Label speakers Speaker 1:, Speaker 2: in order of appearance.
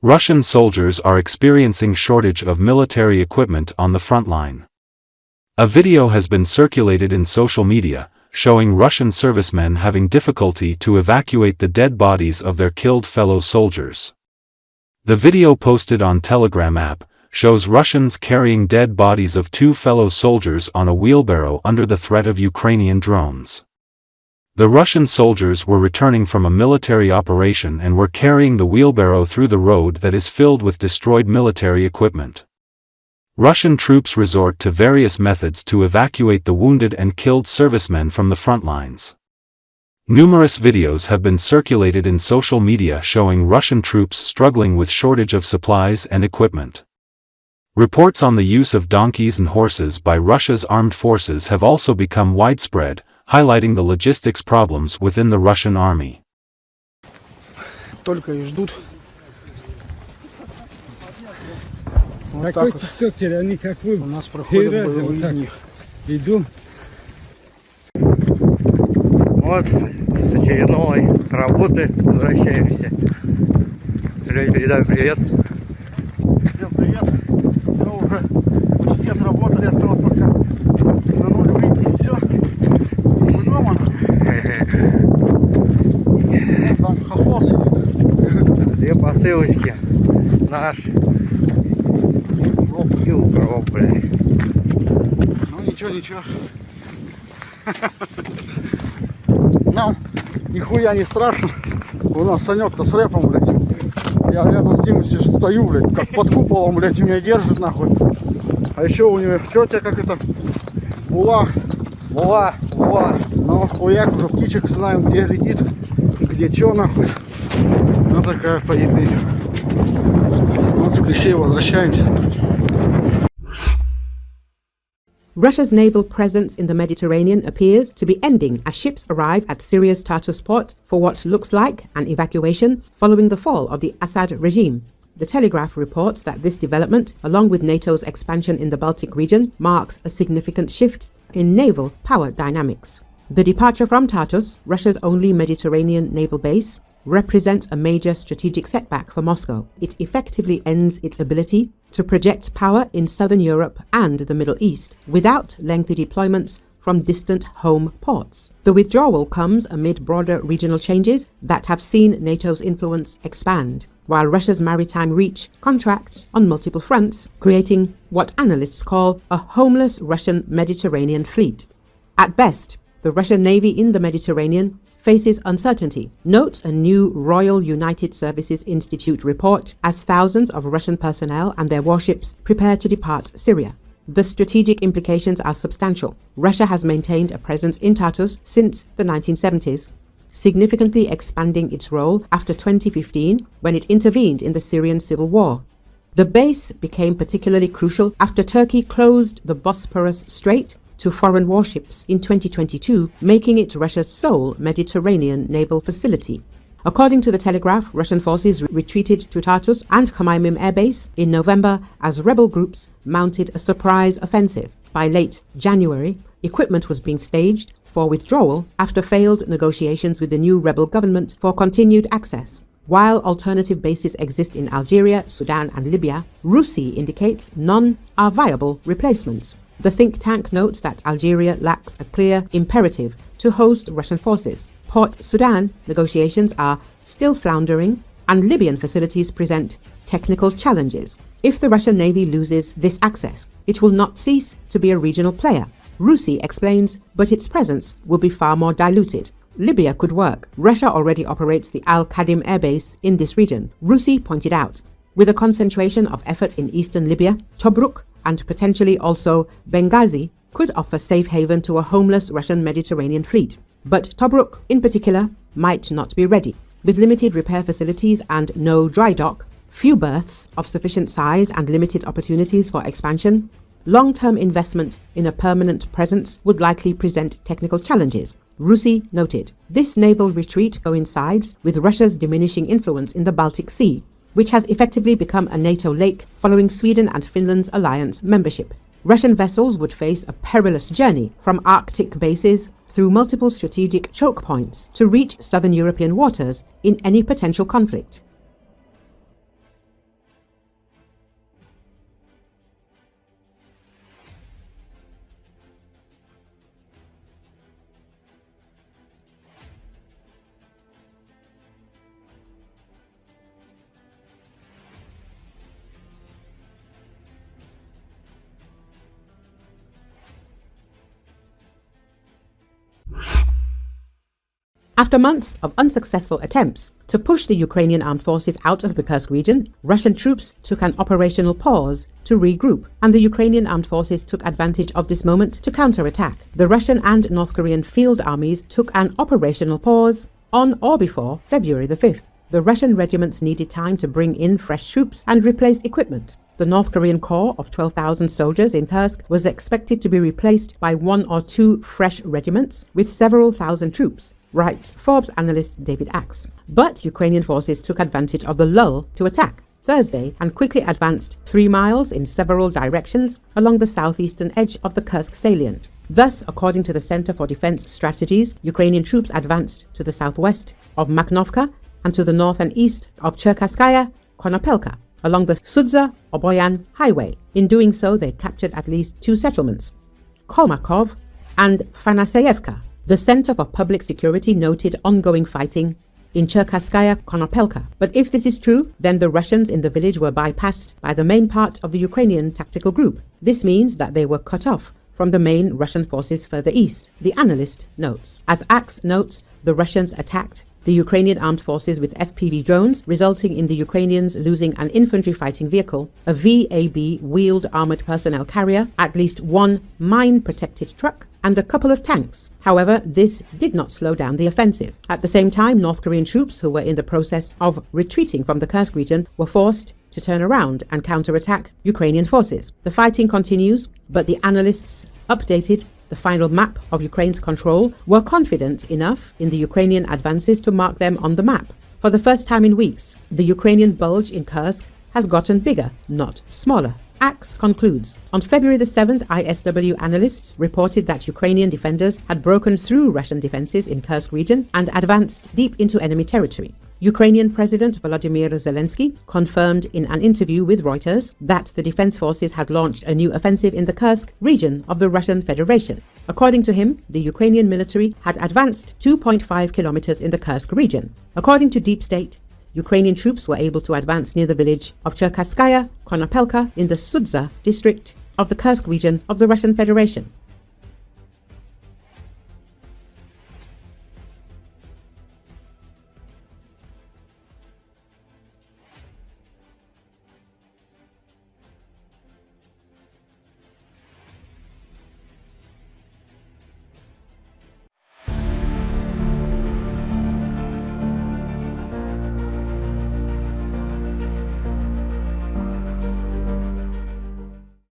Speaker 1: Russian soldiers are experiencing shortage of military equipment on the front line. A video has been circulated in social media, showing Russian servicemen having difficulty to evacuate the dead bodies of their killed fellow soldiers. The video posted on Telegram app shows Russians carrying dead bodies of 2 fellow soldiers on a wheelbarrow under the threat of Ukrainian drones. The Russian soldiers were returning from a military operation and were carrying the wheelbarrow through the road that is filled with destroyed military equipment. Russian troops resort to various methods to evacuate the wounded and killed servicemen from the front lines. Numerous videos have been circulated in social media showing Russian troops struggling with shortage of supplies and equipment. Reports on the use of donkeys and horses by Russia's armed forces have also become widespread, highlighting the logistics problems within the Russian army.
Speaker 2: Только и ждут. Вот
Speaker 3: такой
Speaker 2: так вот.
Speaker 3: токер, они как вы.
Speaker 2: У нас проходят боевые
Speaker 3: вот
Speaker 2: дни.
Speaker 3: Иду.
Speaker 4: Вот с очередной работы возвращаемся. Передаю привет.
Speaker 2: Всем привет. Я уже почти отработали, осталось только на нуль выйти и все. Мы дома. Там хохол сидит.
Speaker 4: 2 посылочки. Наш. И укроп, блядь.
Speaker 2: Ну ничего. Нам нихуя не страшно. У нас Санек-то с рэпом, блядь. Я рядом с ним стою, блядь, как под куполом, блядь, и меня держит, нахуй. А еще у него тетя, как это, Була. Ну, хуяк, уже птичек знаем, где летит, где чё, нахуй. Ну, такая поебень. Вот с клещей возвращаемся.
Speaker 5: Russia's naval presence in the Mediterranean appears to be ending as ships arrive at Syria's Tartus port for what looks like an evacuation following the fall of the Assad regime. The Telegraph reports that this development, along with NATO's expansion in the Baltic region, marks a significant shift in naval power dynamics. The departure from Tartus, Russia's only Mediterranean naval base, represents a major strategic setback for Moscow. It effectively ends its ability to project power in southern Europe and the Middle East without lengthy deployments from distant home ports. The withdrawal comes amid broader regional changes that have seen NATO's influence expand, while Russia's maritime reach contracts on multiple fronts, creating what analysts call a homeless Russian Mediterranean fleet. At best, the Russian Navy in the Mediterranean faces uncertainty, notes a new Royal United Services Institute report as thousands of Russian personnel and their warships prepare to depart Syria. The strategic implications are substantial. Russia has maintained a presence in Tartus since the 1970s, significantly expanding its role after 2015 when it intervened in the Syrian civil war. The base became particularly crucial after Turkey closed the Bosporus Strait to foreign warships in 2022, making it Russia's sole Mediterranean naval facility. According to the Telegraph, Russian forces retreated to Tartus and Khmeimim Air Base in November as rebel groups mounted a surprise offensive. By late January, equipment was being staged for withdrawal after failed negotiations with the new rebel government for continued access. While alternative bases exist in Algeria, Sudan and Libya, RUSI indicates none are viable replacements. The think tank notes that Algeria lacks a clear imperative to host Russian forces. Port Sudan negotiations are still floundering, and Libyan facilities present technical challenges. If the Russian Navy loses this access, it will not cease to be a regional player. RUSI explains, but its presence will be far more diluted. Libya could work. Russia already operates the Al-Qadim air base in this region, RUSI pointed out. With a concentration of effort in eastern Libya, Tobruk and potentially also Benghazi could offer safe haven to a homeless Russian Mediterranean fleet. But Tobruk, in particular, might not be ready. With limited repair facilities and no dry dock, few berths of sufficient size and limited opportunities for expansion, long-term investment in a permanent presence would likely present technical challenges, RUSI noted. This naval retreat coincides with Russia's diminishing influence in the Baltic Sea, which has effectively become a NATO lake following Sweden and Finland's alliance membership. Russian vessels would face a perilous journey from Arctic bases through multiple strategic choke points to reach southern European waters in any potential conflict. After months of unsuccessful attempts to push the Ukrainian armed forces out of the Kursk region, Russian troops took an operational pause to regroup, and the Ukrainian armed forces took advantage of this moment to counterattack. The Russian and North Korean field armies took an operational pause on or before February the 5th. The Russian regiments needed time to bring in fresh troops and replace equipment. The North Korean corps of 12,000 soldiers in Kursk was expected to be replaced by 1 or 2 fresh regiments with several thousand troops, writes Forbes analyst David Axe. But Ukrainian forces took advantage of the lull to attack Thursday and quickly advanced 3 miles in several directions along the southeastern edge of the Kursk salient. Thus, according to the Center for Defense Strategies, Ukrainian troops advanced to the southwest of Makhnovka and to the north and east of Cherkasskaya Konopelka along the Sudza-Oboyan highway. In doing so, they captured at least 2 settlements, Kolmakov and Fanaseyevka. The Center for Public Security noted ongoing fighting in Cherkasskaya Konopelka. But if this is true, then the Russians in the village were bypassed by the main part of the Ukrainian tactical group. This means that they were cut off from the main Russian forces further east, the analyst notes. As Axe notes, the Russians attacked the Ukrainian armed forces with FPV drones, resulting in the Ukrainians losing an infantry fighting vehicle, a VAB wheeled armored personnel carrier, at least 1 mine-protected truck, and a couple of tanks. However, this did not slow down the offensive. At the same time, North Korean troops who were in the process of retreating from the Kursk region were forced to turn around and counterattack Ukrainian forces. The fighting continues, but the analysts updated the final map of Ukraine's control, were confident enough in the Ukrainian advances to mark them on the map. For the first time in weeks, the Ukrainian bulge in Kursk has gotten bigger, not smaller. Axe concludes. On February the 7th, ISW analysts reported that Ukrainian defenders had broken through Russian defenses in Kursk region and advanced deep into enemy territory. Ukrainian President Volodymyr Zelensky confirmed in an interview with Reuters that the defense forces had launched a new offensive in the Kursk region of the Russian Federation. According to him, the Ukrainian military had advanced 2.5 kilometers in the Kursk region. According to Deep State, Ukrainian troops were able to advance near the village of Cherkasskaya Konopelka in the Sudza district of the Kursk region of the Russian Federation.